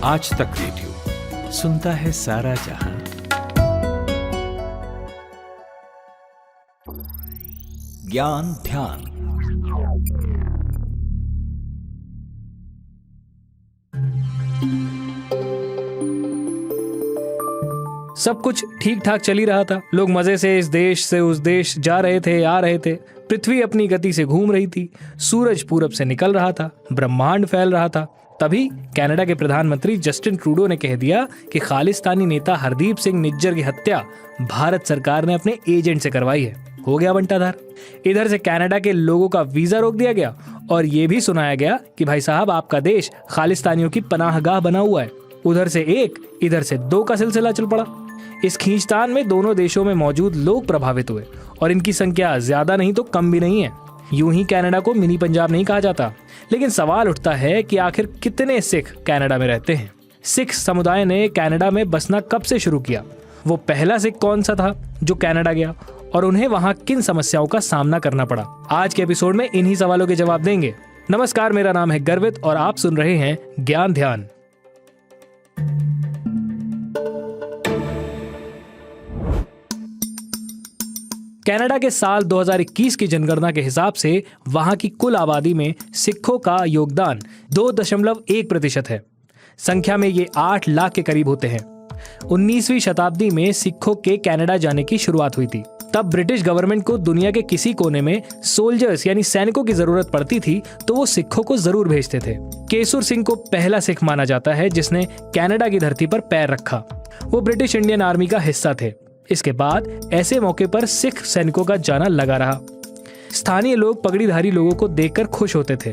आज तक रेडियो सुनता है सारा जहां। ज्ञान ध्यान। सब कुछ ठीक ठाक चल ही रहा था। लोग मजे से इस देश से उस देश जा रहे थे, आ रहे थे। पृथ्वी अपनी गति से घूम रही थी। सूरज पूरब से निकल रहा था। ब्रह्मांड फैल रहा था। तभी कनाडा के प्रधानमंत्री जस्टिन ट्रूडो ने कह दिया कि खालिस्तानी नेता हरदीप सिंह निज्जर की हत्या भारत सरकार ने अपने एजेंट से करवाई है। हो गया बंटाधार। इधर से कनाडा के लोगों का वीजा रोक दिया गया और ये भी सुनाया गया कि भाई साहब, आपका देश खालिस्तानियों की पनाहगाह बना हुआ है। उधर से एक, इधर से दो का सिलसिला चल पड़ा। इस खींचतान में दोनों देशों में मौजूद लोग प्रभावित हुए और इनकी संख्या ज्यादा नहीं तो कम भी नहीं है। यूं ही कनाडा को मिनी पंजाब नहीं कहा जाता, लेकिन सवाल उठता है कि आखिर कितने सिख कनाडा में रहते हैं। सिख समुदाय ने कनाडा में बसना कब से शुरू किया? वो पहला सिख कौन सा था जो कनाडा गया और उन्हें वहां किन समस्याओं का सामना करना पड़ा? आज के एपिसोड में इन्हीं सवालों के जवाब देंगे। नमस्कार, मेरा नाम है गर्वित और आप सुन रहे हैं ज्ञान ध्यान। कनाडा के साल 2021 की जनगणना के हिसाब से वहां की कुल आबादी में सिखों का योगदान 2.1% है। संख्या में ये 8 लाख के करीब होते हैं। 19वीं शताब्दी में सिखों के कनाडा जाने की शुरुआत हुई थी। तब ब्रिटिश गवर्नमेंट को दुनिया के किसी कोने में सोल्जर्स यानी सैनिकों की जरूरत पड़ती थी तो वो सिखों को जरूर भेजते थे। केसुर सिंह को पहला सिख माना जाता है जिसने कनाडा की धरती पर पैर रखा। वो ब्रिटिश इंडियन आर्मी का हिस्सा थे। इसके बाद ऐसे मौके पर सिख सैनिकों का जाना लगा रहा। स्थानीय लोग पगड़ीधारी लोगों को देखकर खुश होते थे।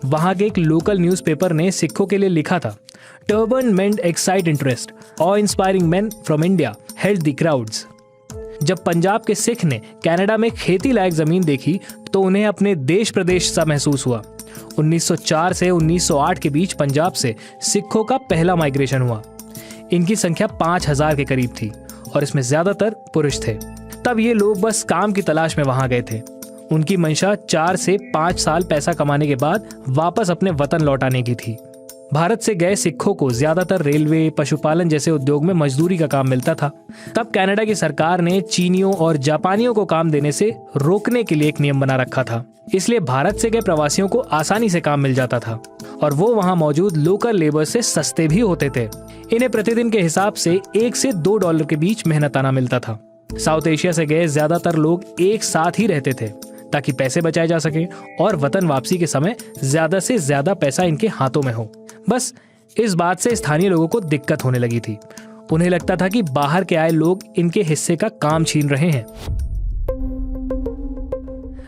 वहां के एक लोकल न्यूज़पेपर ने सिखों के लिए लिखा था, turban meant excite interest, of inspiring main from India held the crowds. जब पंजाब के सिख ने कनाडा में खेती लायक जमीन देखी तो उन्हें अपने देश प्रदेश सा महसूस हुआ। 1904 से 1908 के बीच पंजाब से सिखों का पहला माइग्रेशन हुआ। इनकी संख्या 5000 के करीब थी और इसमें ज्यादातर पुरुष थे। तब ये लोग बस काम की तलाश में वहां गए थे। उनकी मंशा 4 से 5 साल पैसा कमाने के बाद वापस अपने वतन लौटाने की थी। भारत से गए सिखों को ज्यादातर रेलवे, पशुपालन जैसे उद्योग में मजदूरी का काम मिलता था। तब कनाडा की सरकार ने चीनियों और जापानियों को काम देने से रोकने के लिए एक नियम बना रखा था। इसलिए भारत से गए प्रवासियों को आसानी से काम मिल जाता था और वो वहां मौजूद लोकल लेबर से सस्ते भी होते थे। इन्हें प्रतिदिन के हिसाब से $1 से $2 के बीच मेहनताना मिलता था। साउथ एशिया से गए ज्यादातर लोग एक साथ ही रहते थे ताकि पैसे बचाए जा सके और वतन वापसी के समय ज्यादा से ज्यादा पैसा इनके हाथों में हो। बस इस बात से स्थानीय लोगों को दिक्कत होने लगी थी। उन्हें लगता था कि बाहर के आए लोग इनके हिस्से का काम छीन रहे हैं।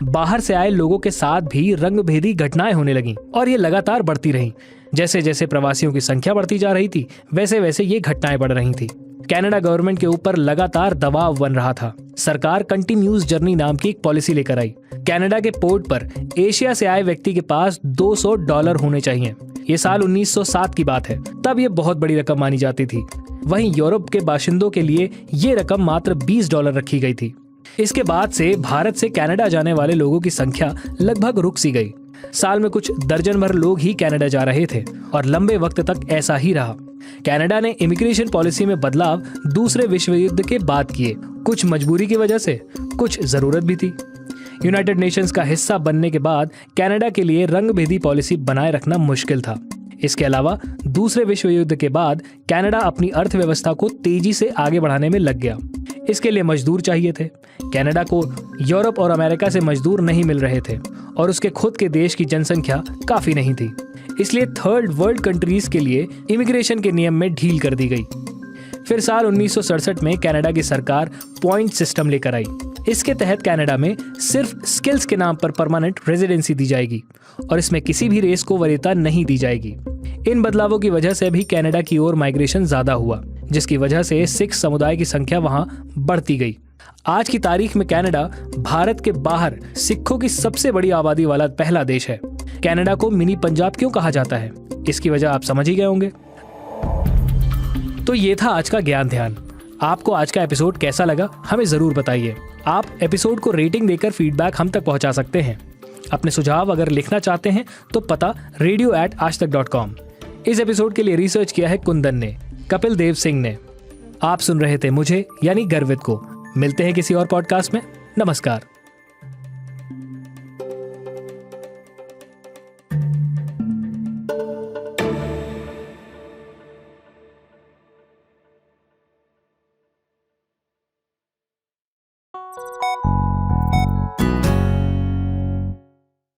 बाहर से आए लोगों के साथ भी रंगभेदी घटनाएं होने लगीं और ये लगातार बढ़ती रहीं। जैसे जैसे प्रवासियों की संख्या बढ़ती जा रही थी वैसे वैसे ये घटनाएं बढ़ रही थी। कनाडा गवर्नमेंट के ऊपर लगातार दबाव बन रहा था। सरकार कंटिन्यूअस जर्नी नाम की एक पॉलिसी लेकर आई। कनाडा के पोर्ट पर एशिया से आए व्यक्ति के पास $200 होने चाहिए। ये साल 1907 की बात है। तब ये बहुत बड़ी रकम मानी जाती थी। वहीं यूरोप के बाशिंदों के लिए ये रकम मात्र $20 रखी गई थी। इसके बाद से भारत से कनाडा जाने वाले लोगों की संख्या लगभग रुक सी गई। साल में कुछ दर्जन भर लोग ही कनाडा जा रहे थे और लंबे वक्त तक ऐसा ही रहा। कनाडा ने इमिग्रेशन पॉलिसी में बदलाव दूसरे विश्व युद्ध के बाद किए। कुछ मजबूरी की वजह से, कुछ जरूरत भी थी। यूनाइटेड नेशंस का हिस्सा बनने के बाद कनाडा के लिए रंगभेदी पॉलिसी बनाए रखना मुश्किल था। इसके अलावा दूसरे विश्व युद्ध के बाद कनाडा अपनी अर्थव्यवस्था को तेजी से आगे बढ़ाने में लग गया। इसके लिए मजदूर चाहिए थे। कनाडा को यूरोप और अमेरिका से मजदूर नहीं मिल रहे थे और उसके खुद के देश की जनसंख्या काफी नहीं थी। इसलिए थर्ड वर्ल्ड कंट्रीज के लिए इमिग्रेशन के नियम में ढील कर दी गई। फिर साल 1967 में कनाडा की सरकार पॉइंट सिस्टम लेकर आई। इसके तहत कनाडा में सिर्फ स्किल्स के नाम पर परमानेंट रेजिडेंसी दी जाएगी और इसमें किसी भी रेस को वरीयता नहीं दी जाएगी। इन बदलावों की वजह से भी कनाडा की ओर माइग्रेशन ज्यादा हुआ, जिसकी वजह से सिख समुदाय की संख्या वहां बढ़ती गई। आज की तारीख में कनाडा भारत के बाहर सिखों की सबसे बड़ी आबादी वाला पहला देश है। कनाडा को मिनी पंजाब क्यों कहा जाता है, इसकी वजह आप समझ ही गए होंगे। तो ये था आज का ज्ञान ध्यान। आपको आज का एपिसोड कैसा लगा हमें जरूर बताइए। आप एपिसोड को रेटिंग देकर फीडबैक हम तक पहुंचा सकते हैं। अपने सुझाव अगर लिखना चाहते हैं तो पता radio@aajtak.com। इस एपिसोड के लिए रिसर्च किया है कुंदन ने, कपिल देव सिंह ने। आप सुन रहे थे मुझे यानी गर्वित को। मिलते हैं किसी और पॉडकास्ट में। नमस्कार।